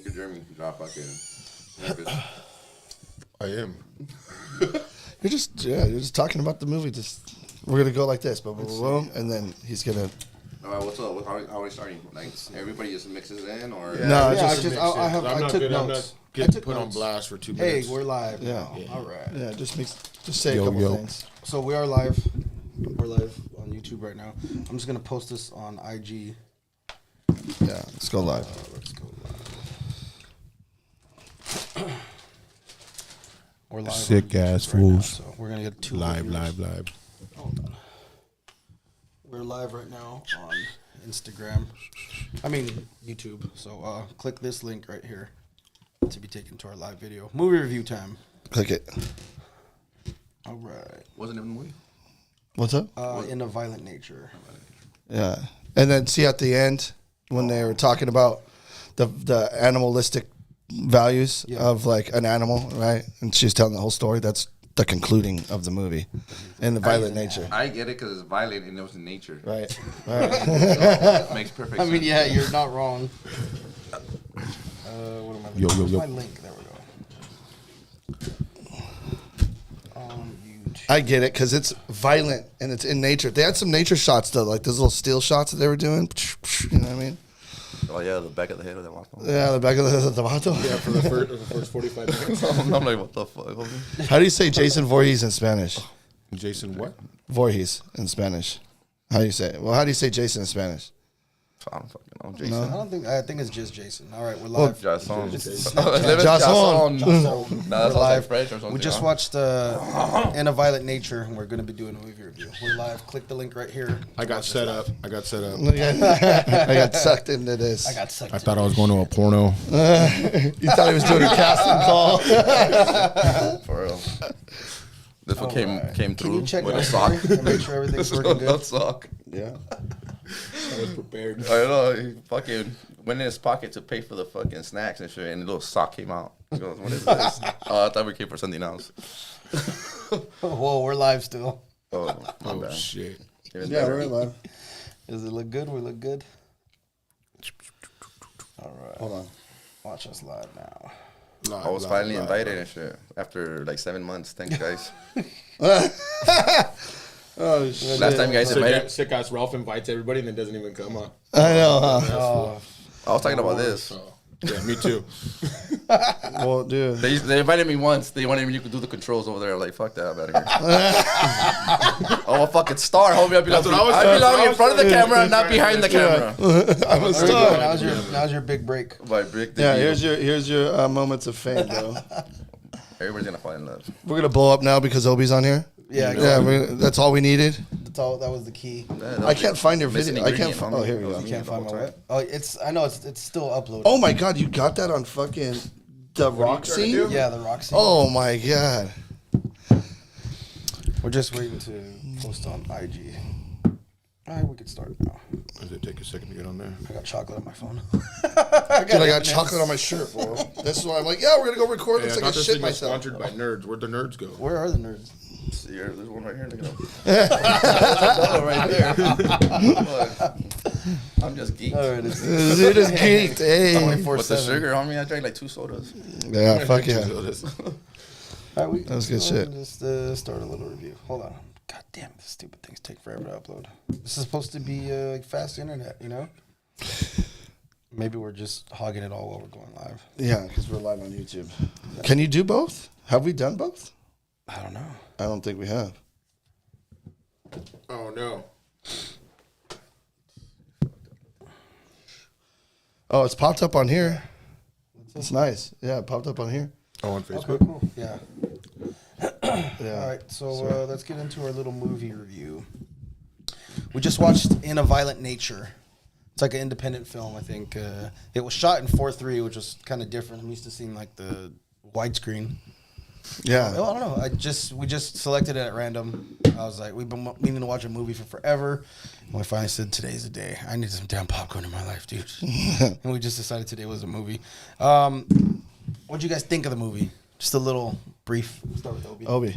Your Jeremy drop fucking. I am. You're just talking about the movie. Just we're gonna go like this, boom, boom, boom, and then he's gonna. All right, what's up? How are we starting? Like everybody just mixes in, or No, it's Yeah, just I took I'm not notes. getting put on blast for 2 Hey, minutes. we're live. Yeah. Now. All right. yeah, just say a couple things. So we are live. We're live on YouTube right now. I'm just gonna post this on IG. Yeah, let's go live. Let's go live. We're live. Sick on YouTube ass right now, fools. so we're gonna get two Live. Hold on. We're live right now on Instagram. I mean YouTube. So click this link right here to be taken to our live video. Movie review time. Click it. All right. wasn't it in the movie? What's up? In a Violent Nature. Yeah, and then see at the end when they were talking about the animalistic values of like an animal, right? And she's telling the whole story. That's the concluding of the movie, and the violent nature. I get it because it's violent and it was in nature. Right. That makes perfect sense. I mean, yeah, you're not wrong. What am I? Yo. Where's my link? There we go. On YouTube. I get it because it's violent and it's in nature. They had some nature shots though, like those little still shots that they were doing. You know what I mean? Oh yeah, the back of the head of that waffle. Yeah, the back of the tomato. Yeah, for the first 45 minutes. I'm like, what the fuck? homie? How do you say Jason Voorhees in Spanish? Jason, what? Voorhees in Spanish. How do you say it? Well, how do you say Jason in Spanish? I don't fucking know, Jason. I think it's just Jason. All right, we're live. Jason. Jason. No, that's like French or something. We just watched In a Violent Nature, and we're going to be doing a movie review. We're live. Click the link right here. I got set up. I got sucked into this. I got sucked. I thought I was going to a porno. You thought he was doing a casting call? For real. This one came Can through you check with my a sock. story and make sure everything's working good? That sock. Yeah. I was prepared. I know. He fucking went in his pocket to pay for the fucking snacks and shit, and the little sock came out. He goes, "What is this?" I thought we came for something else. Whoa, we're live still. Oh, my Oh, bad. shit. Even Yeah, better. we're live. Does it look good? We look good? All right. Hold on. Watch us live now. I was finally invited and shit after like 7 months. Thanks, guys. Oh shit! Last time you guys invited, Sick ass Ralph invites everybody and then doesn't even come on. I know, huh? I was talking about this. Yeah, me too. Well, dude. They invited me once. They wanted me to do the controls over there. I'm like, fuck that, I'm out of here. I'm a fucking star, homie. I belong, what I was I saying. belong in front of the camera and not behind the camera. I'm a There we go. star. Now's your big break. By Brick, Yeah, here's your moments of fame, bro. everybody's gonna fall in love. We're gonna blow up now because Obi's on here. Yeah, That's all we needed. that's all. That was the key. I can't find your Missing video. I can't. ingredient, Oh, homie. here we It was go. me Can't the find whole my time. what? Oh, I know it's still uploaded. Oh my god, you got that on fucking the rock scene? Yeah, the rock scene. Oh my god. We're just waiting to post on IG. All right, we can start now. Does it take a second to get on there? I got chocolate on my phone. Dude, I got chocolate on my shirt, bro. This is why I'm like, yeah, we're gonna go record. Hey, Looks I like I thought this shit thing was myself. sponsored by nerds. Where'd the nerds go? Where are the nerds? See, there's one right here. Look at him. right there. I'm just geeked. All right, it's Dude is geeked. Hey. 24/7. With the sugar, homie, I drank like 2 sodas. Yeah, fuck yeah. All right, That was good shit. Just start a little review. Hold on. God damn, these stupid things take forever to upload. This is supposed to be like fast internet, you know? Maybe we're just hogging it all while we're going live. Yeah, because we're live on YouTube. Can you do both? Have we done both? I don't know. I don't think we have. Oh, no. Oh, it's popped up on here. It's nice. Yeah, it popped up on here. Oh, on Okay, Facebook? cool. Yeah. Yeah. All right, so let's get into our little movie review. We just watched In a Violent Nature. It's like an independent film, I think. It was shot in 4:3, which was kind of different. I'm used to seeing like the widescreen. Yeah. Well, I don't know. We just selected it at random. I was like, we've been meaning to watch a movie for forever. And we finally said, today's the day. I need some damn popcorn in my life, dude. And we just decided today was a movie. What'd you guys think of the movie? Just a little brief. We'll start with Obi. Obi.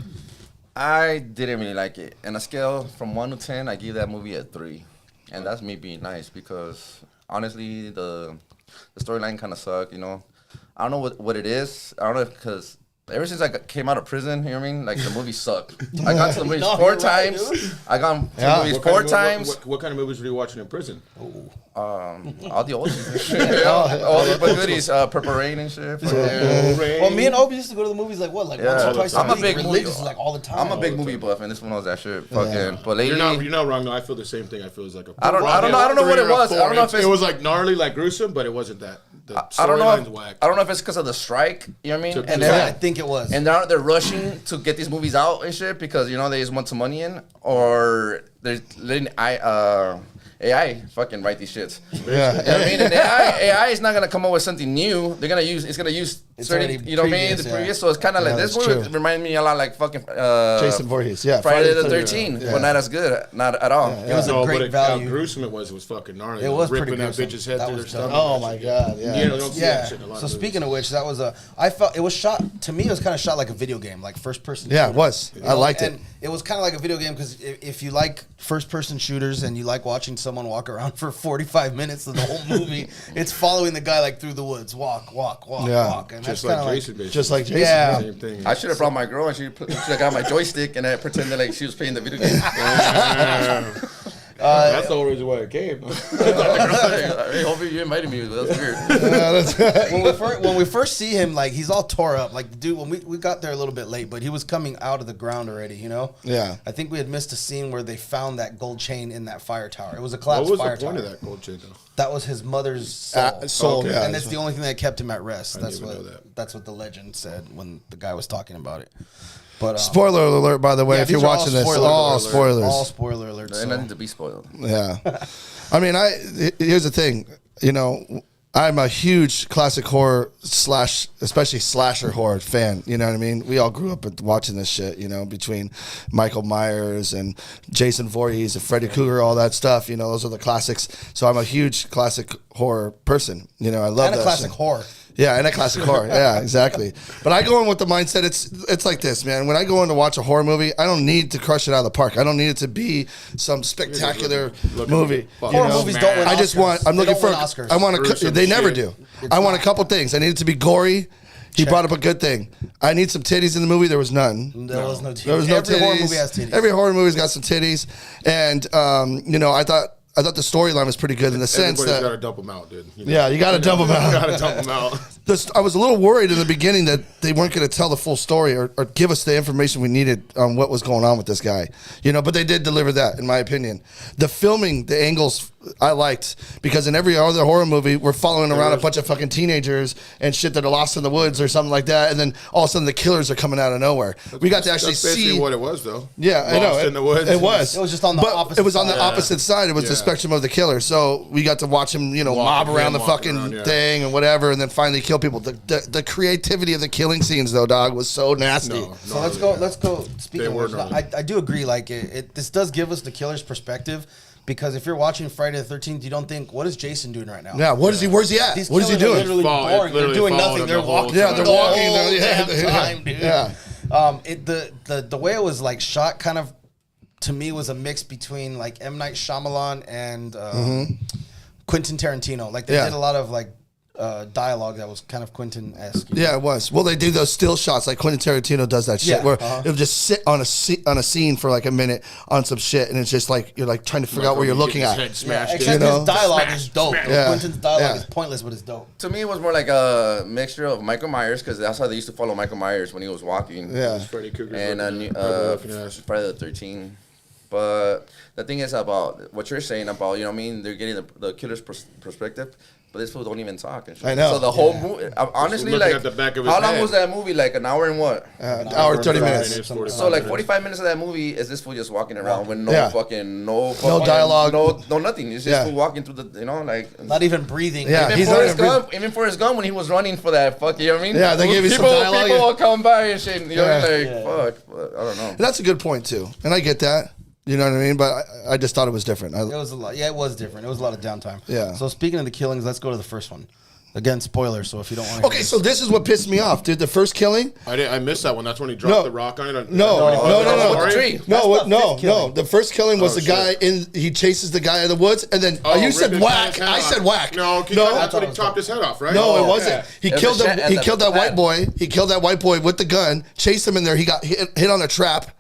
I didn't really like it. On a scale from 1 to 10, I give that movie a 3. And that's me being nice because honestly, the the storyline kind of sucked. You know, I don't know what it is. I don't know because. Ever since I came out of prison, you know what I mean? Like, the movie sucked. I got to the movies No, four you're right, times. dude. I got to the movies four times. What kind of movies were you watching in prison? All the old all the goodies, Purple Rain and shit. Well, me and Obi used to go to the movies like once or twice I'm a a week. big movie. Religious, like all the time. I'm a big movie buff, and this one knows that shit. Fucking, but lately, You're not wrong. No, I feel the same thing. I feel it's like a. I don't know what it was. I don't know if it was like gnarly, like gruesome, but it wasn't that. The I don't know. storyline's whack. I don't know if it's because of the strike. You know what I mean? Took And too Yeah, they're I think it was. and they're rushing to get these movies out and shit because you know they just want some money in, or they're letting AI fucking write these shits. Yeah. You know what I mean? And AI is not gonna come up with something new. They're gonna use It's certain, already you know what I mean? previous, The yeah. previous. So it's kind of like Yeah, this that's movie true. reminded me a lot like fucking Jason Voorhees. Yeah. Friday the 13th, Yeah. but not as good, not at all. It was a No, great but value. how gruesome it was fucking gnarly. It was ripping pretty that gruesome. bitch's head That through was their stomach. Oh my god. Yeah. You don't see Yeah. that shit in a lot So of speaking of which, that was I felt it was shot to me. It was kind of shot like a video game, like first person. Yeah, it shooter. was. I liked it. And it was kind of like a video game because if you like first person shooters and you like watching someone walk around for 45 minutes of the whole movie, it's following the guy like through the woods, walk, Yeah. and Just that's like kind of Jason, basically. Just like Jason. Yeah. Same thing. I should have brought my girl and she should have got my joystick and I pretended like she was playing the video game. That's the whole reason why it came. Hey, hopefully you invited me. That's weird. when we first see him, like he's all tore up. Like dude, when we got there a little bit late, but he was coming out of the ground already. You know. Yeah. I think we had missed a scene where they found that gold chain in that fire tower. It was a What collapsed was fire the point tower. of that gold chain, though? That was his mother's soul. Soul. Okay. Yeah. And that's the only thing that kept him at rest. That's didn't what even know that. that's what the legend said when the guy was talking about it. But Spoiler alert, by the way, yeah, if you're these are all watching this, spoiler all alert. spoilers. All spoiler alerts. There's nothing to be spoiled. Yeah. I mean, here's the thing. You know, I'm a huge classic horror especially slasher horror fan. You know what I mean? We all grew up watching this shit, you know, between Michael Myers and Jason Voorhees and Freddy Krueger, all that stuff. You know, those are the classics. So I'm a huge classic horror person. You know, I love and a that classic shit. horror. Yeah, and a classic horror. Yeah, exactly. But I go in with the mindset it's like this, man. When I go in to watch a horror movie, I don't need to crush it out of the park. I don't need it to be some spectacular movie. Horror movies don't win I just Oscars. want. I'm They looking don't for. win Oscars. I want Gruesome They never shit. do. I want a couple things. I need it to be gory. He brought up a good thing. I need some titties in the movie. There was none. There was no titties. There was no Every titties. horror movie has titties. Every horror movie's got some titties, and you know, I thought the storyline was pretty good in the sense Everybody's got that. to dump them out, dude. You know? Yeah, you got to dump them out. You got to dump them out. I was a little worried in the beginning that they weren't going to tell the full story or give us the information we needed on what was going on with this guy, you know. But they did deliver that, in my opinion. The filming, the angles, I liked because in every other horror movie, we're following around a bunch of fucking teenagers and shit that are lost in the woods or something like that, and then all of a sudden the killers are coming out of nowhere. We got to actually That's basically see what it was, though. Yeah, I know. Lost in the woods. It was. It was just on the but opposite It was on the side. opposite side. It was the Yeah. spectrum of the killer. So we got to watch him, you know, mob around the fucking around, yeah. thing and whatever, and then finally kill people. The creativity of the killing scenes, though, dog, was so nasty. No, So let's go. Let's go. They Speaking of were which, gnarly. I do agree. Like this does give us the killer's perspective because if you're watching Friday the 13th, you don't think, what is Jason doing right now? Yeah, where's he? Where's he at? These What is he killers are doing? Literally Follow- boring. They're literally doing followed nothing. him They're the whole walking. Yeah, they're the walking. whole Yeah, damn time, dude. Yeah. The way it was like shot, kind of to me was a mix between like M. Night Shyamalan and Quentin Tarantino. Like they Yeah. did a lot of like dialogue that was kind of Quentin-esque. Yeah, it was. Well, they do those still shots like Quentin Tarantino does that shit Yeah, where it'll just sit on a scene for like a minute on some shit, and it's just like you're like trying to figure out what you're looking His at. head smashed in. Except You know? his dialogue Smash, is dope. smash. Yeah. Quentin's dialogue Yeah. is pointless, but it's dope. To me, it was more like a mixture of Michael Myers because that's how they used to follow Michael Myers when he was walking. Yeah. Freddy Krueger And Friday the 13th. But the thing is about what you're saying about, you know what I mean? They're getting the killer's perspective, but this fool don't even talk. And shit. I know. So the whole movie, honestly, looking like, at the back of his how long head. was that movie? Like an hour and what? Hour 30 minutes. So like 45 minutes of that movie is this fool just walking around with no Yeah. fucking, No dialogue. no nothing. It's just Yeah. fool walking through the, you know, like. Not even breathing. Yeah. Even he's Forrest not even Gump, even Forrest Gump when he was running for that fuck, you know what I mean? Yeah, they gave you some people, dialogue. People will come by and shit, you know what I mean? Yeah. Like, fuck, but I don't know. And that's a good point too, and I get that. You know what I mean? But I just thought it was different. It was a lot. Yeah, it was different. It was a lot of downtime. Yeah. So speaking of the killings, let's go to the first one. Again, spoiler. So if you don't want to, Okay, so this is what pissed me off, dude. The first killing. I missed that one. That's when he dropped the rock on it. No. With the tree. No. The first killing was the guy he chases the guy in the woods, and then you said whack. I said whack. No, that's when he chopped his head off, right? No, it wasn't. He killed that white pad. boy. He killed that white boy with the gun. Chased him in there. He got hit on a trap.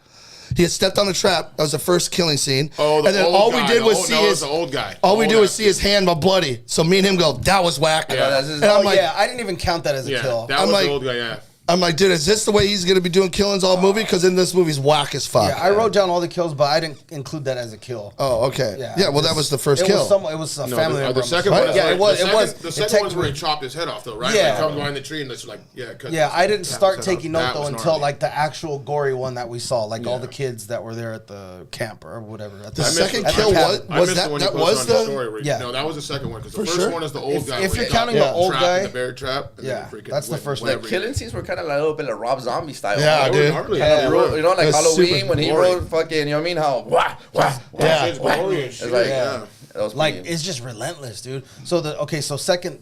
He had stepped on a trap. That was the first killing scene. Oh, the and then old all guy. we did was see his the old guy. All we do is see his hand all bloody. So me and him go, that was whack. Yeah. And I'm like, I didn't even count that as a kill. That I'm was like- the old guy. Yeah. I'm like, dude, is this the way he's gonna be doing killings all movie? Because in this movie's whack as fuck. Yeah, I wrote down all the kills, but I didn't include that as a kill. Oh, okay. Yeah, well, that was the first It kill. was a family member. The second Right? one, is Yeah, like, it was. The It was. second, the second one's where he chopped his head off, though, right? Yeah. Like, comes behind the tree and it's like, Yeah, I didn't start his head taking off. note That though was until gnarly. like the actual gory one that we saw, like all Yeah. the kids that were there at the camp or whatever. At The I missed second the- kill I was missed that the one that he was posted on his the story where he- Yeah. No, that was the second one because the For first sure. one is the old If- guy. if where you're he counting got the old trapped guy- in the bear trap. And Yeah, then freaking that's the went first The whatever he killing did. scenes were kind of like a little bit of Rob Zombie style. Yeah, They were dude. gnarly. Yeah. He wrote, you know, like That's Halloween super when he gory. wrote fucking, you know what I mean? How wah, wah, Yeah. Shit's gory and shit. It's like, yeah. that was Like pretty- it's just relentless, dude. So the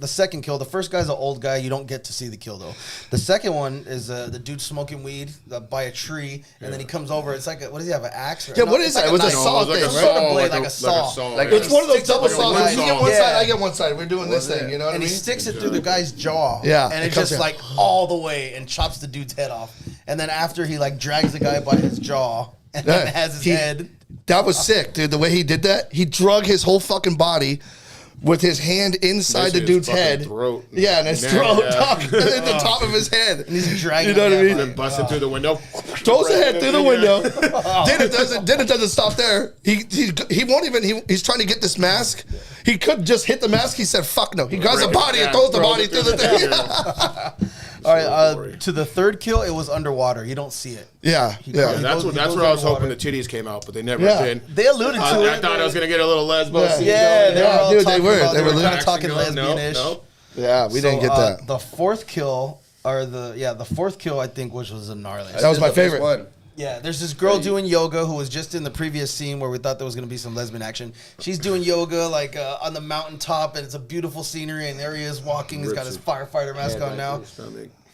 second kill, the first guy's an old guy. You don't get to see the kill though. The second one is the dude smoking weed by a tree, and then he comes over. It's like what does he have, an axe? Yeah, what is that? It was a knife. saw it was like thing, a right? saw, blade, like like a a saw. saw. Like yeah. It's one of those double Sticks it saws. through You the get wall. one Yeah. side, I get one side. We're doing this Was it? thing, you know what And I he mean? sticks it through the guy's jaw. Yeah, and it it comes just in. like all the way and chops the dude's head off. And then after he like drags the guy by his jaw and then has his head. That was sick, dude. The way he did that, he drug his whole fucking body with his hand inside the Basically his dude's fucking head. throat. Yeah, and his Yeah, throat, yeah. dog, and then the top of his head. And he's dragging You know what I him mean? by- Then busted through the window. Throws the head through the window. Then it doesn't stop there. He won't even. He's trying to get this mask. He could just hit the mask. He said, "Fuck no." He grabs the body and throws the body through the thing. All right, to the third kill, it was underwater. You don't see it. Yeah, Yeah, yeah. that's goes- where I was underwater. hoping the titties came out, but they never Yeah. did. They alluded to it. I thought I was gonna get a little lesbo scene. Yeah, going. they were all dude, they talking were. about- They They were were kind legit. of talking Jackson going, lesbian-ish. no. Yeah, we didn't get that. The fourth kill, or the fourth kill, I think, which was a gnarly. That was my the best favorite. one. Yeah, there's this girl doing yoga who was just in the previous scene where we thought there was going to be some lesbian action. She's doing yoga like on the mountaintop, and it's a beautiful scenery, and there he is walking. He's got his firefighter mask on now.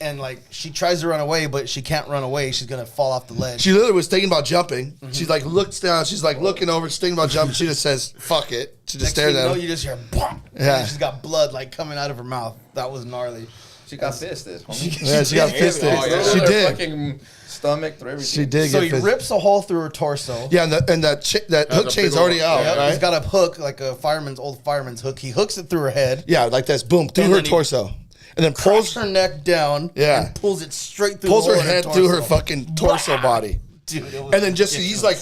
And like she tries to run away, but she can't run away. She's going to fall off the ledge. She literally was thinking about jumping. She's like looks down. She's like looking over. She's thinking about jumping. She just says, "Fuck it." She just Next stares thing you at know, him. you just hear BOOM! Yeah. And she's got blood like coming out of her mouth. That was gnarly. She got fisted. homie. Yeah, she got fisted. Oh, yeah. She Her did. Fucking stomach through everything. She did So get he fisted. rips a hole through her torso. Yeah, and that hook a chain's big already old- out, Yep, right? he's got a hook, like a old fireman's hook. He hooks it through her head, Yeah, like this. Boom, through And her then he torso, and then pulls pulls her neck down, Yeah. and pulls it straight through pulls the her hole in head through her torso. fucking torso body. Dude, it was And then just he's like,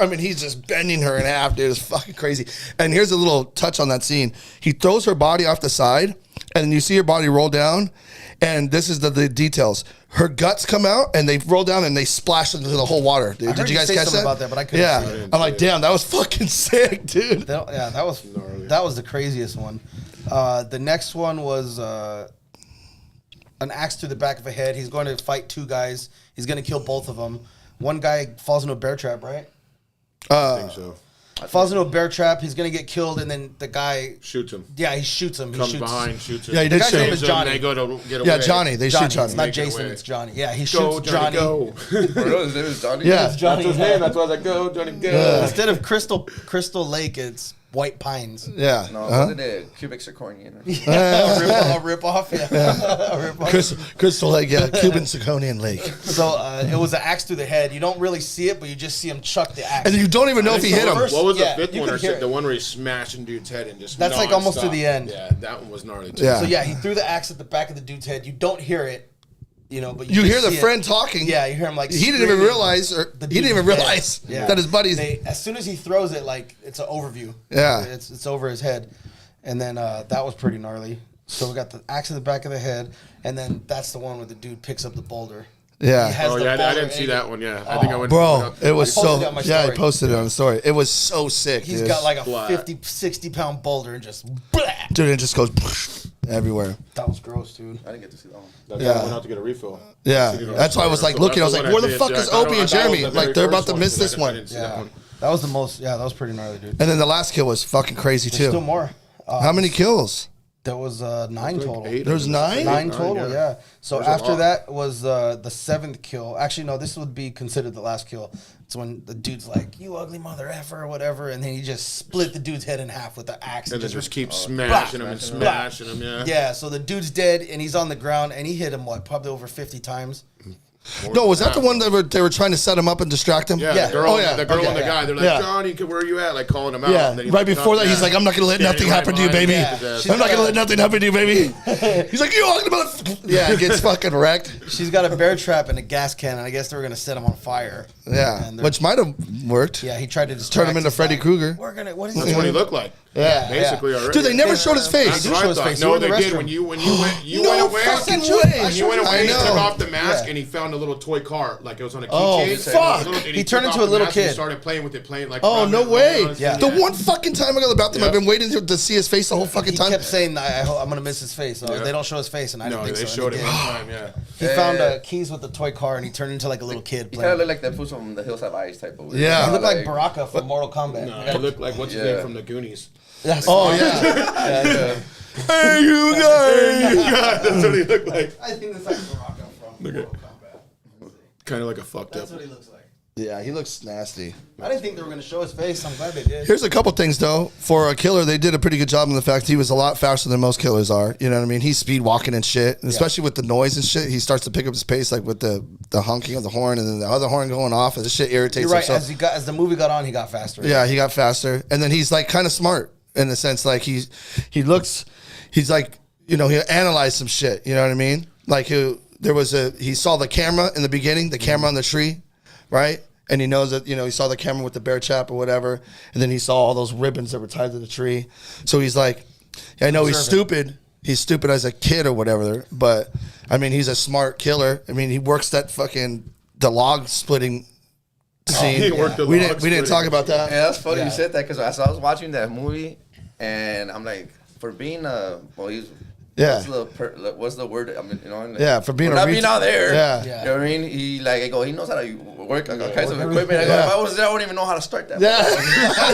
I mean, he's just bending her in half, dude. It's fucking crazy. And here's a little touch on that scene. He throws her body off the side, and you see her body roll down. And this is the details. Her guts come out, and they roll down, and they splash into the whole water. Dude, I did heard you you guys say catch something that? about that, but I couldn't Yeah, see it. I'm like, damn, that was fucking sick, dude. that was the craziest one. The next one was an axe to the back of a head. He's going to fight two guys. He's going to kill both of them. One guy falls into a bear trap, right? I think so. Falls into a bear trap. He's going to get killed, and then the guy, Shoots him. yeah, he shoots him. He Comes shoots. behind, shoots him. Yeah, he did guy's shoot name him. is Johnny. They go to get away. Yeah, Johnny. They shoot Johnny. It's not Make it Jason. away. It's Johnny. Yeah, he Go, shoots Johnny. Go. For real, his name is Johnny. Yeah. It's Johnny. That's his name. That's why I was like, go, Johnny, go. Instead of Crystal Lake, it's White Pines. Yeah. No, Huh? wasn't it cubic zirconia? A rip off. Yeah. A rip off. Crystal Lake, yeah, Cuban Zirconian Lake. So it was an axe through the head. You don't really see it, but you just see him chuck the axe. And you don't even know if he hit him. First- What was Yeah, the fifth you one? could Or hear shit? it. The one where he's smashing dude's head and just That's like almost to nonstop. the end. Yeah, that one was gnarly too. Yeah. So yeah, he threw the axe at the back of the dude's head. You don't hear it, but You just hear the see it. friend talking. Yeah, you hear him like. He didn't even screaming. realize, The he didn't even dude's dead. realize Yeah. that his buddies. As soon as he throws it, like it's an overview. Yeah. it's over his head, and then that was pretty gnarly. So we got the axe in the back of the head, and then that's the one where the dude picks up the boulder. Yeah. He has Oh the yeah, I boulder didn't see and that one. Yeah, I think I went. Bro, it was I posted so. it on my Yeah, he story. posted it on the story. It was so sick. He's dude. got like a Flat. 50, 60-pound boulder and just. Blah! Dude, it just goes everywhere. That was gross, dude. I didn't get to see that one. That Yeah. guy went out to get a refill. Yeah, See, that's why I was like looking. I was like, where the fuck is Opie and Jeremy? Like they're about to miss this one. Yeah, that was the most. Yeah, that was pretty gnarly, dude. And then the last kill was fucking crazy There's still too. more. How many kills? There was 9 total. There was 9? 9 total, yeah. So There's a after lot. that was the 7th kill. Actually, no, this would be considered the last kill. It's when the dude's like, "You ugly mother effer," or whatever, and then he just split the dude's head in half with the axe. And then just keep blah, smashing him and smashing him. Yeah. Yeah, so the dude's dead, and he's on the ground, and he hit him, probably over 50 times. No, was that the one that they were trying to set him up and distract him? Yeah, Yeah. the girl, Oh, yeah. the girl Okay. and the guy, they're like, Yeah. Johnny, where are you at? Like calling him out. Yeah, And then he right looks before up, that, he's like, "I'm not gonna let nothing happen to you, baby. Yeah. I'm not gonna let nothing happen to you, baby." He's like, "You ugly motherfucker!" Yeah, he gets fucking wrecked. She's got a bear trap and a gas cannon. I guess they were gonna set him on fire. Yeah, And which might have worked. yeah, he tried to Turn him into Freddy Krueger. We're gonna. What is That's it? what he looked like. Yeah. Basically already. Dude, they never showed his face. That's do what show I his thought. face. No, You were in they the did. restroom. When you went No away, fucking when way. you went away, I he know. took off the mask Yeah. and he found a little toy car, like it was on a Oh, keychain. fuck. And He took turned off into a the little mask and kid. started playing with it, like. Oh, rubbing no it way. on his Yeah. The finger. one fucking time I go to the bathroom, Yep. I've been waiting to see his face the whole fucking He time. kept saying, I'm gonna miss his face. So Yeah. they don't show his face, and I No, didn't they think so. showed it and one they did. time, yeah. He found keys with the toy car, and he turned into like a little kid. He playing. kind of looked like that fool from the Hills Have Eyes type of. Yeah. He looked like Baraka from Mortal Kombat. No, it looked like what's his Yeah. name from the Goonies. That's Oh, yeah. Hey, you guys. That's what he looked like. I think that's like Baraka from Mortal Kombat. Kind of like a fucked That's up. what he looks like. Yeah, he looks nasty. I didn't think they were gonna show his face. I'm glad they did. Here's a couple things, though. For a killer, they did a pretty good job in the fact he was a lot faster than most killers are. You know what I mean? He's speed walking and shit. And especially with the noise and shit, he starts to pick up his pace, like with the honking of the horn and then the other horn going off, and this shit irritates You're right. him. So, As the movie got on, he got faster. yeah, he got faster. And then he's like kind of smart in the sense, like he's like, you know, he analyzed some shit. You know what I mean? Like he saw the camera in the beginning, the camera on the tree, right? And he knows that, you know, he saw the camera with the bear trap or whatever. And then he saw all those ribbons that were tied to the tree. So he's like, I know he's stupid. He's stupid as a kid or whatever. But, I mean, he's a smart killer. I mean, he works the log splitting scene. he worked the we log didn't splitting. talk about that. Yeah, that's funny Yeah. you said that because as I was watching that movie, and I'm like, for being he's Yeah. what's the word? I mean, you know, like, Yeah, for being for a not being out there. Yeah. Yeah. You know what I mean? He knows how to work on all kinds of equipment. I go, Yeah. if I was there, I wouldn't even know how to start that. Yeah,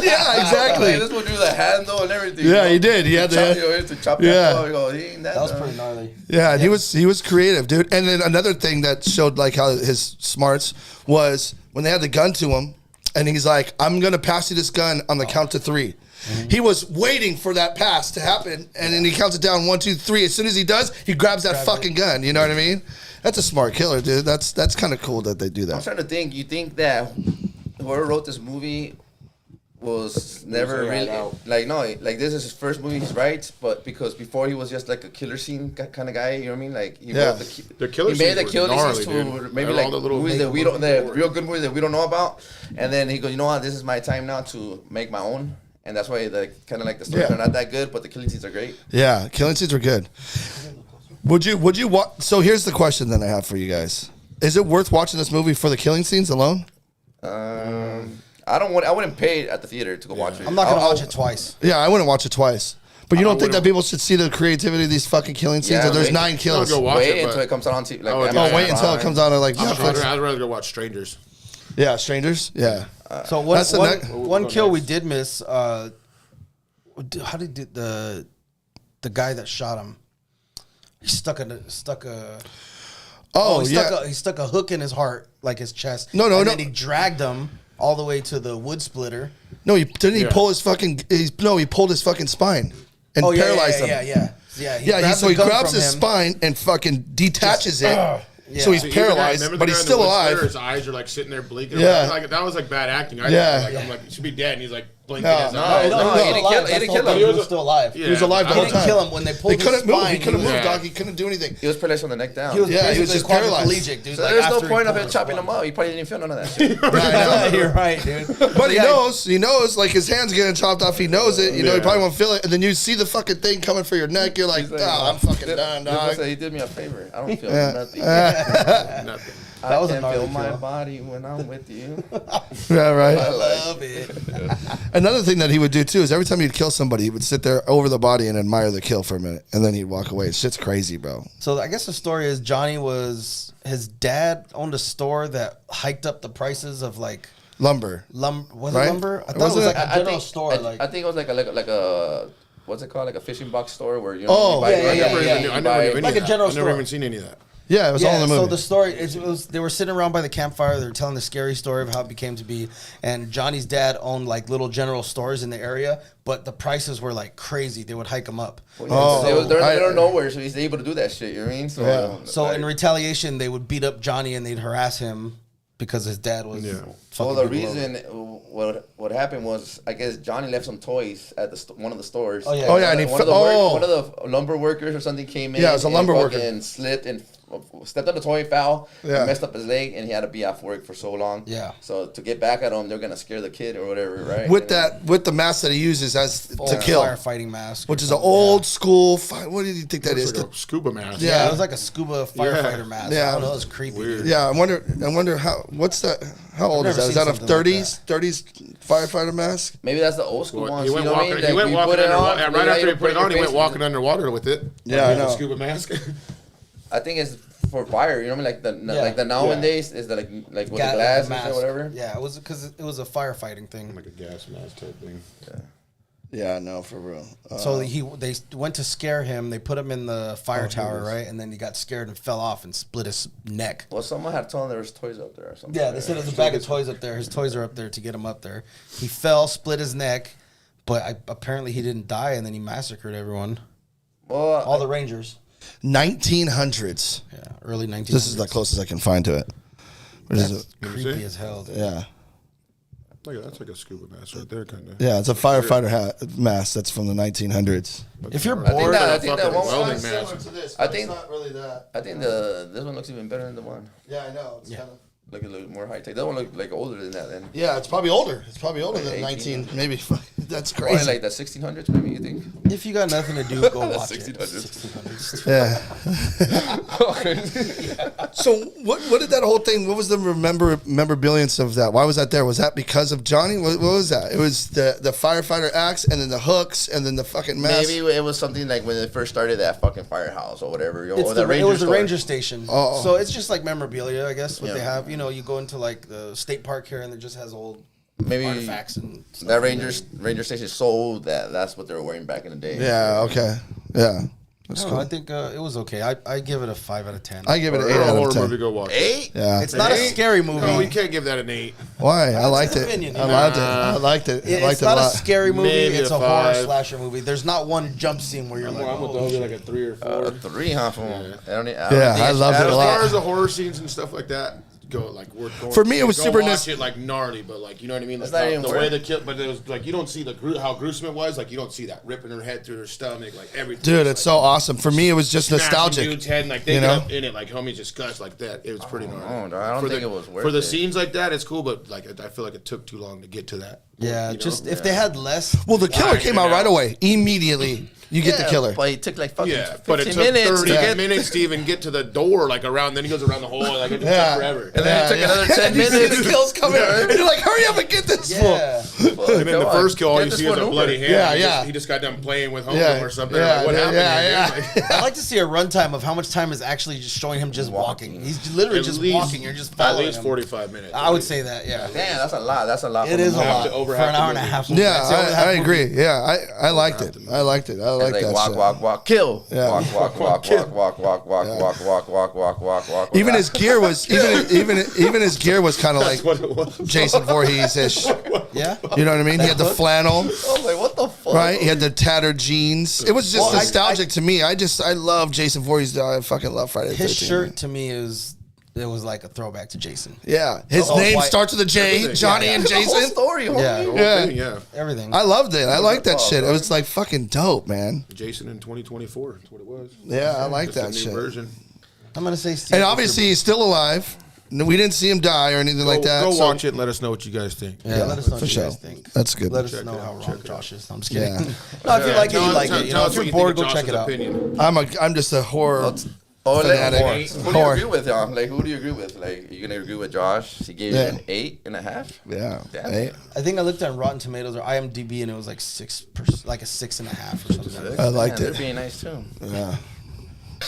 yeah, exactly. Like, this will do the handle and everything. Yeah, you know? he did. He had chop, the- you know, to chop Yeah. that. You go, he ain't That was dumb. pretty gnarly. Yeah, and he was creative, dude. And then another thing that showed like how his smarts was when they had the gun to him, and he's like, "I'm gonna pass you this gun on the count to 3." He was waiting for that pass to happen, and then he counts it down 1, 2, 3. As soon as he does, he grabs that fucking gun. You know what I mean? That's a smart killer, dude. That's kind of cool that they do I'm that. trying to think. You think that whoever wrote this movie was never right really out. like this is his first movie he's right, but because before he was just like a killer scene kind of guy, you know what I mean? Like he Yeah. wrote The killer he made scenes the were killer gnarly, scenes to dude. maybe All like the little movies that we makeup don't, the before. real good movies that we don't know about, and then he goes, you know what, this is my time now to make my own, and that's why the kind of like the stories Yeah. are not that good, but the killing scenes are great. Yeah, killing scenes are good. Would you watch? So here's the question that I have for you guys: is it worth watching this movie for the killing scenes alone? I wouldn't pay at the theater to go watch it. I'm not gonna I'll- watch it twice. Yeah, I wouldn't watch it twice. But you don't think that wouldn't- people should see the creativity of these fucking killing scenes? Yeah, or there's wait. 9 kills. I'll go watch Wait it, until but it comes out on TV. Like, Oh, Amazon yeah. Wait until it Prime. comes out on like Netflix. I'd rather go watch Strangers. Yeah, Strangers. Yeah. So one, That's the one, next- one kill we did miss. How did the guy that shot him? He stuck a Oh, he yeah. stuck a hook in his heart, like his chest. No, and no. then he dragged him all the way to the wood splitter. No, didn't he Yeah. pull his fucking? He pulled his fucking spine and paralyzed him. Yeah, He grabs his spine and fucking detaches it. Yeah. So he's See, even that- paralyzed, remember the but guy he's in the still wood alive. splitter, His eyes are like sitting there blinking. Yeah. Like, that was like bad acting. I'm like, he should be dead. And he's like blinking No, his no, eyes. no, he he was didn't still alive. kill- he That's didn't the kill whole him. thing. He was still alive. Yeah. He was alive the He whole didn't time. kill him when they pulled They his couldn't move. spine. He couldn't move, Yeah. dog. He couldn't do anything. He was paralyzed from the neck down. He was Yeah, he was basically just paralyzed. quadriplegic, dude. So like, there's no after he point of pulled him his chopping spine. him up. He probably didn't feel none of that shit. You're right, dude. But he knows, like his hand's getting chopped off. He knows it. You know, he Yeah. probably won't feel it. And then you see the fucking thing coming for your neck. You're like, I'm fucking done, dog. He did me a favor. I don't feel Yeah. nothing. Nothing. I was a can gnarly feel my kill. body when I'm with you. Yeah, right. Love it. Another thing that he would do too is every time he'd kill somebody, he would sit there over the body and admire the kill for a minute, and then he'd walk away. Shit's crazy, bro. So I guess the story is his dad owned a store that hiked up the prices of like Lumber. was Right? it lumber? I thought Wasn't it was it? like a general store. I think it was like a what's it called? Like a fishing box store where you Oh, buy yeah, it. I never even Like a general I never store. even seen any of that. Yeah, it was all in the movie. So the story was they were sitting around by the campfire. They were telling the scary story of how it became to be. And Johnny's dad owned like little general stores in the area, but the prices were like crazy. They would hike them up. They're in the middle of nowhere, so he's able to do that shit. You know what I mean? So, Yeah. So like, in retaliation, they would beat up Johnny and they'd harass him because his dad was. well, the reason what happened was, I guess Johnny left some toys at one of the stores. Oh, yeah. Oh, yeah, and one of the lumber workers or something came in. Yeah, it was a lumber worker. And slipped and stepped on the toy, fell, Yeah. and messed up his leg, and he had to be off work for so long. Yeah. So to get back at him, they're gonna scare the kid or whatever, right? with the mask that he uses as to Old kill, firefighting mask, which is an old school. What do you think that is? It's like a scuba mask. Yeah. it was like a scuba firefighter mask. Yeah. I don't know, it was creepy. Weird. Yeah, I wonder how. What's that? How old is never that? Is seen that a something like 30s firefighter mask? Maybe that's the old school one. He went walking. Like, he went you walking put it on, underwater. Right after he put it on, he went face walking underwater with it. Yeah, I With know. the scuba mask. I think it's for fire. You know what I mean? Like the nowadays is that like with the glass and whatever. Yeah, it was because it was a firefighting thing. Like a gas mask type thing. Yeah, no, for real. So they went to scare him. They put him in the fire tower, right? And then he got scared and fell off and split his neck. Well, someone had told him there was toys up there or something. Yeah, they said there's a bag of toys up there. His toys are up there to get him up there. He fell, split his neck, but apparently he didn't die, and then he massacred everyone. Well, All the Rangers. 1900s. Yeah, early 1900s. This is the closest I can find to it. What is it? creepy as hell. Dude. Yeah. That's like a scuba mask right there, kind of. Yeah, it's a firefighter mask that's from the 1900s. If you're I think bored, that one welding was mask. to this, I think- not really that. I think this one looks even better than the one. Yeah, I know. It's kind of. Look a little more high tech. That one looked like older than that then. Yeah, it's probably older. It's probably older than 18. 19. Maybe. That's Probably crazy. like the 1600s, maybe you think? if you got nothing to do, go watch it. 1600s. Yeah. So what did that whole thing? What was the memorabiliance of that? Why was that there? Was that because of Johnny? What was that? It was the firefighter axe, and then the hooks, and then the fucking mask. Maybe it was something like when they first started that fucking firehouse or whatever. You know, It's or the it was the store. ranger station. Oh. So it's just like memorabilia, I guess, what Yeah. they have. You know, you go into like the state park here and it just has old Maybe artifacts and stuff. that Ranger Station sold that. That's what they were wearing back in the day. Yeah. Okay. Yeah. I That's don't know, cool. I think it was okay. I give it a 5 out of 10. I give it an 8 Or a out horror of 10. movie, go watch. 8? Yeah. It's not a scary movie. No, you can't give that an 8. Why? I liked his it. opinion, I you liked it. I liked it. I It's liked it a not a lot. scary movie. Maybe It's a a horror 5. slasher movie. There's not one jump scene where you're like, I'm with oh, those shit. like a 3 or 4. A 3, huh? From, I don't, Yeah, I loved it a As lot. far as the horror scenes and stuff like that go, like we're going. For me, it was go super watch nice- it like gnarly, but like you know what I mean. It's Like, not even the worth way it. the kill, but it was like you don't see how gruesome it was. Like you don't see that ripping her head through her stomach, like everything. Dude, was, it's like, so awesome. For me, it was just smashing nostalgic. Dude's head, and like they You get know? up in it, like homie just cuts like that. It was pretty gnarly. I don't For think the- it was worth for the it. scenes like that. It's cool, but like I feel like it took too long to get to that. Yeah, you know? just if they had less. Well, the killer Widen came it out right out. away. Immediately, you get the killer. But it took like fucking Yeah, 15 but it took minutes 30 to get minutes to even get to the door, like around. Then he goes around the hole, like it just Yeah. took forever. And then it took another 10 You see minutes. the kills coming, and you're like, hurry up and get this fool. Yeah. And then the first kill, all Get you this see is one a over. bloody hand. Yeah, he yeah. Just, he just got done playing with home Yeah, or something. yeah, like, what happened? yeah, here, dude? yeah. Like, I'd like to see a runtime of how much time is actually just showing him just walking. He's literally at just least- walking. You're just at following least him. 45 minutes. I would say that, yeah. Damn, that's a lot. That's a lot. It for is a the movie. lot to- over for half an the hour and a movie. half. Yeah, I'd say over half I the agree. movie. Yeah, I liked it. I liked it. I liked It's that like shit. walk, kill. Yeah. Walk, walk, walk. Even his gear was even his gear was kind of like what it was. Jason Voorhees-ish. Yeah. You know what I mean? He had the flannel, I was like, what the fuck? right? He had the tattered jeans. It was just Well, nostalgic to me. I love Jason Voorhees. I fucking love Friday the 13th. His shirt to me it was like a throwback to Jason. Yeah, his Oh, name white. starts with a J. Everything. Johnny and The whole Jason. story, homie. Yeah. The whole Yeah. thing, yeah. Everything. I loved it. I liked that Oh, shit. It bro. was like fucking dope, man. Jason in 2024. That's what it was. Yeah, I like Just a that new shit. version. I'm gonna say. And obviously, he's still alive. No, we didn't see him die or anything like that. Go so- watch it and let us know what you guys think. Yeah, let us know for what you sure. guys think. That's good. Let us Check know it how out. wrong Check it Josh is. I'm just kidding. Yeah. No, if you like it, you like it. You know, Tell if us you're what bored, you go think check of it out. Josh's opinion. I'm just a horror. Oh, Fanatic. like, who do you Horror. agree with, y'all? Like, who do you agree with? Like, you gonna agree with Josh? He gave Yeah. it an 8.5. Yeah. Damn. Hey, I think I looked at Rotten Tomatoes or IMDb and it was like 6%, like a 6.5 or something. Like that. I liked Man, it. They're being nice too. Yeah.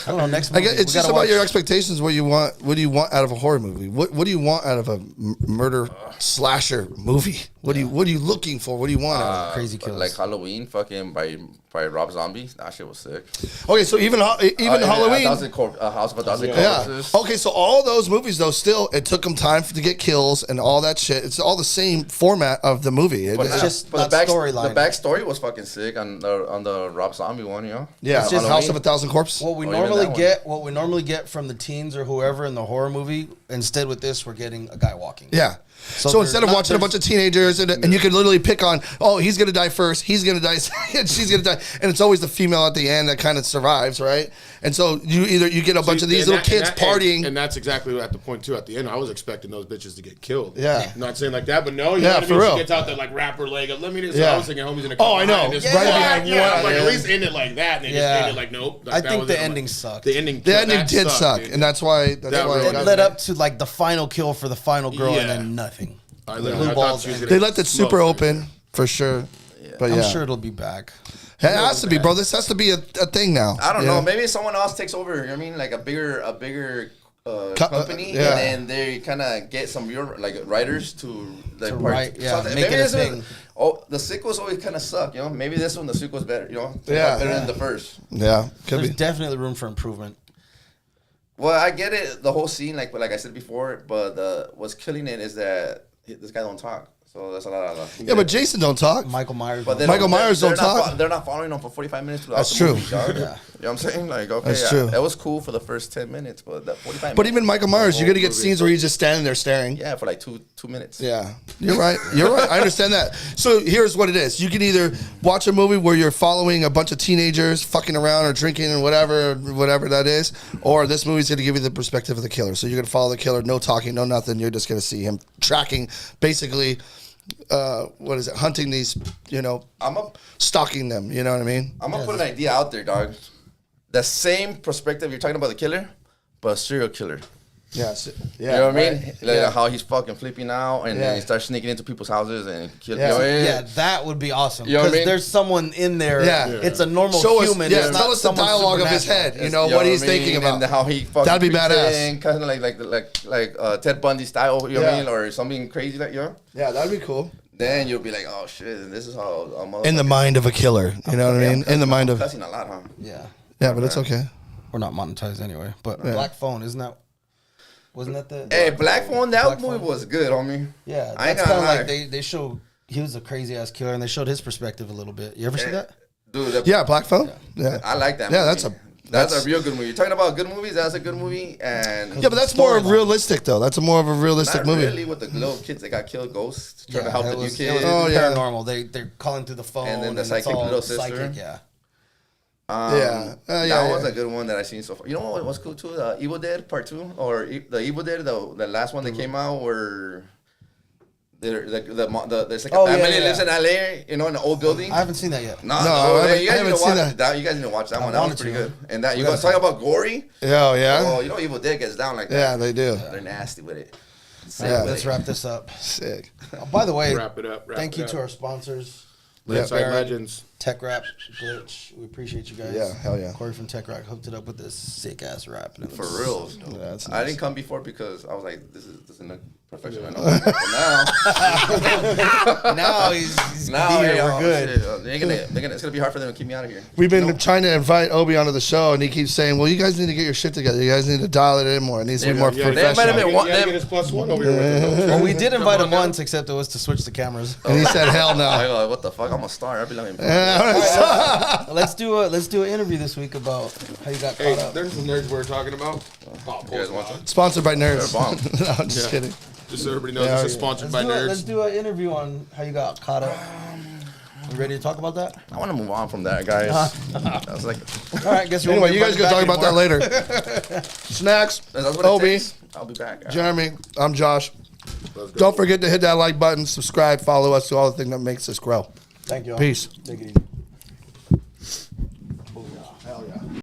I don't know. Next I movie, guess it's just about your expectations. What you want? What do you want out of a horror movie? What do you want out of a murder slasher movie? What are you looking for? What do you want? Out of it? Crazy kills. Like Halloween, fucking by Rob Zombie. That shit was sick. Okay, so even Halloween. House of a Thousand Yeah. Corpses. Okay, so all those movies though, still it took them time to get kills and all that shit. It's all the same format of the movie. It's just But not storyline. The backstory was fucking sick on the Rob Zombie one, you know. Yeah, It's just House of a Thousand Corpses. What we even normally that one. get from the teens or whoever in the horror movie. Instead, with this, we're getting a guy walking. Yeah. So instead of watching a bunch of teenagers and you could literally pick on, oh, he's gonna die first, he's gonna die, and she's gonna die, and it's always the female at the end that kind of survives, right? And so you get a bunch of these little kids partying, and that's exactly at the point too. At the end, I was expecting those bitches to get killed. Yeah. Not saying like that, but no, you Yeah, know what I for mean? real. She gets out that like rapper leg. Let me just. Yeah. I was thinking, homie's gonna. Oh, I know. This Right behind yeah, one. like at least end it like that, and they just Yeah. ended like nope. Like, I that think was the it. I'm ending like, sucked. The ending did sucked, suck, dude. and that's why That really It got led me. up to like the final kill for the final girl, and Yeah. then nothing. I Blue thought balls she was and- gonna they left it super smoke. open for sure. But I'm yeah, sure it'll be back. it has to be, bro. This has to be a thing now. I don't you know. Maybe someone else takes over. You know what I mean, like a bigger company, yeah. and then they kind of get some real like writers to like write, yeah, something. make Maybe it a this one- thing. Oh, the sequels always kind of suck. You know, maybe this one the sequel's better. You know, Yeah. better than the first. Yeah, could There's be. definitely room for improvement. Well, I get it, the whole scene, like I said before, but what's killing it is that this guy don't talk. So that's a lot of. Yeah, but Jason don't talk. Michael Myers. But they Michael Myers they're don't not talk. They're not following him for 45 minutes. Throughout That's the true. Movie, dog. Yeah. You know what I'm saying? Like, okay, That's true. That was cool for the first 10 minutes, but that 45 But minutes. even Michael Myers, you're gonna get movie. scenes where he's just standing there staring. Yeah, for like two minutes. Yeah, you're right. You're right. I understand that. So here's what it is: you can either watch a movie where you're following a bunch of teenagers fucking around or drinking and whatever that is, or this movie's going to give you the perspective of the killer. So you're going to follow the killer, no talking, no nothing. You're just going to see him tracking, basically, what is it? Hunting these, stalking them. You know what I mean? I'm gonna put an idea out there, dog. The same perspective you're talking about the killer, but a serial killer. Yeah. You know what I mean? right. Like Yeah. how he's fucking flipping out, and Yeah. then he starts sneaking into people's houses and kill. Yeah. Yeah, that would be awesome. You know what I Because mean? there's someone in there. Yeah. It's a normal Show us, human. yeah, It's tell not us the someone dialogue of his supernatural. head. You know what he's thinking about. and how he fucking That'd be creeps badass. in, kind of like Ted Bundy style. You know what I Yeah. mean, or something crazy like Yeah, that'd be cool. Then you'll be like, oh shit, this is how a In the mind of a killer, you know what I mean? In the mind of cussing a lot, huh? Yeah. yeah, but it's okay. We're not monetized anyway. But Black Phone, wasn't that the... Hey, Black Phone, that Black movie Phone? was good, homie. Yeah, I ain't that's kind gonna of lie. like they show he was a crazy ass killer and they showed his perspective a little bit. You ever see that? Dude, Yeah, Black Phone. Yeah, I like that. Yeah, movie. That's a real good movie. You're talking about good movies. That's a good movie, and yeah, but that's more Storyline. realistic though. That's more of a realistic not movie. really with the little kids that got killed, ghosts trying to help the new It was kids. Oh, yeah. paranormal. They're calling through the phone And then the it's psychic all little sister. psychic, yeah. Yeah. That Yeah, was yeah. a good one that I seen so far. You know what was cool too? Evil Dead Part 2 or the Evil Dead, the last one that came out where there's like a Oh, family yeah, lives yeah. in LA, in an old building. I haven't seen that yet. No, I you guys haven't need to seen watch that. You guys need to watch that one. I That was wanted pretty to. good. And that you We guys gotta talk about gory. Oh yeah. Oh, you know Evil Dead gets down like that. Yeah, they do. They're nasty with it. Yeah. Let's wrap this up. Sick. Oh, by the way, Wrap it up. thank you to our sponsors, Inside Baron, Legends. Tech Rap, Glitch. We appreciate you guys. Yeah, hell yeah. Corey from Tech Rap hooked it up with this sick ass rap. and it For was real. so dope. Yeah, that's I nice. didn't come before because I was like, this isn't a professional. But now, Now he's now here. hey, We're oh, good. shit. It's gonna be hard for them to keep me out of here. We've been trying to invite Obi onto the show, and he keeps saying, "Well, you guys need to get your shit together. You guys need to dial it in more. It needs to be more they might have professional." been- You want gotta them- get his +1 over here with him. Well, we did invite him Come on once, except it was to switch the cameras. And he said, "Hell no." I go, what the fuck? I'm a star. I belong in. Let's do an interview this week about how you got Hey, caught up. there's the nerds we were talking about. Oh, You guys want some? Sponsored by Nerds. They're bomb. No, I'm just Yeah. kidding. Just so everybody knows, Yeah, this is yeah. sponsored by Let's nerds. do an interview on how you got caught up. You ready to talk about that? I want to move on from that, guys. I was like, All right, guess we Anyway, won't you get guys can invited talk about back that anymore. later. Snacks. that's what it Obi, takes. I'll be back. Jeremy, I'm Josh. Let's go. Don't forget to hit that like button, subscribe, follow us, do all the things that makes us grow. Thank you all. Peace. Take it easy.